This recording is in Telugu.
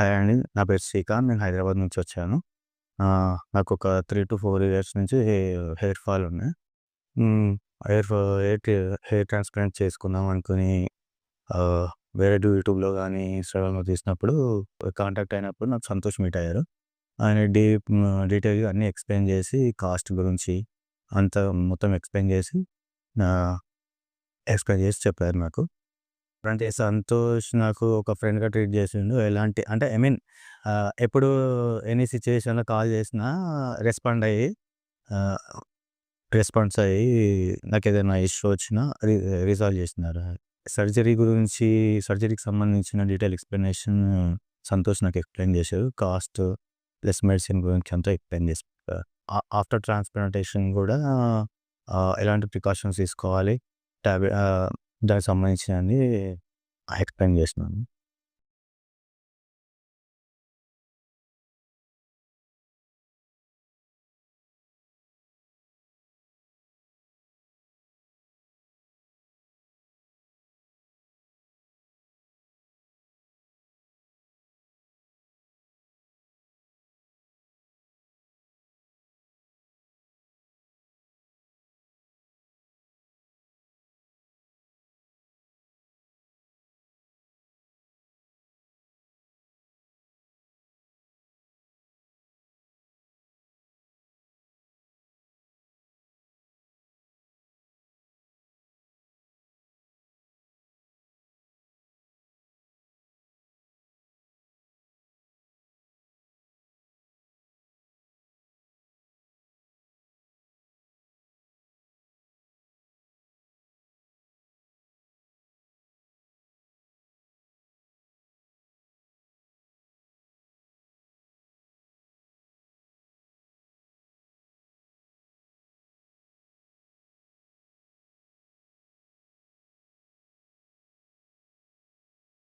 హాయ్ అండి. నా పేరు శ్రీకాంత్. నేను హైదరాబాద్ నుంచి వచ్చాను. నాకొక 3-4 ఇయర్స్ నుంచి హెయిర్ ఫాల్ ఉన్నాయి. హ్మ్. హెయిర్ ఫా హెయిర్ ట్ హెయిర్ ట్రాన్స్‌ప్లాంట్ చేసుకుందాం అనుకుని ఆహ్, వేరే యూట్యూబ్‌లో గానీ, ఇన్‌స్టాగ్రామ్‌లో తీసినప్పుడు కాంటాక్ట్ అయినప్పుడు నాకు సంతోష్ మీట్ అయ్యారు. ఆయన డీటెయిల్‌గా అన్నీ ఎక్స్‌ప్లెయిన్ చేసి, కాస్ట్ గురించి అంతా మొత్తం ఆహ్, ఎక్స్‌ప్లెయిన్ చేసి చెప్పారు నాకు. అంటే సంతోష్ నాకు ఒక ఫ్రెండ్‌గా ట్రీట్ చేసిండు. ఎలాంటి అంటే ఐ మీన్ ఎప్పుడు ఎనీ సిట్యుయేషన్‌లో కాల్ చేసినా రెస్పాండ్ అయ్యి ఆహ్, రెస్పాన్స్ అయ్యి నాకేదైనా ఇష్యూ వచ్చినా రిజాల్వ్ చేసినారు. సర్జరీ గురించి సర్జరీకి సంబంధించిన డీటెయిల్ ఎక్స్‌ప్లనేషన్ సంతోష్ నాకు ఎక్స్‌ప్లెయిన్ చేశారు. కాస్ట్ ప్లస్ మెడిసిన్ గురించి అంతా ఎక్స్‌ప్లెయిన్ చేసి చెప్పారు. ఆఫ్టర్ ట్రాన్స్‌ప్లాంటేషన్ కూడా ఎలాంటి ప్రికాషన్స్ తీసుకోవాలి, దానికి సంబంధించినవన్నీ ఎక్స్‌ప్లెయిన్ చేసినాను.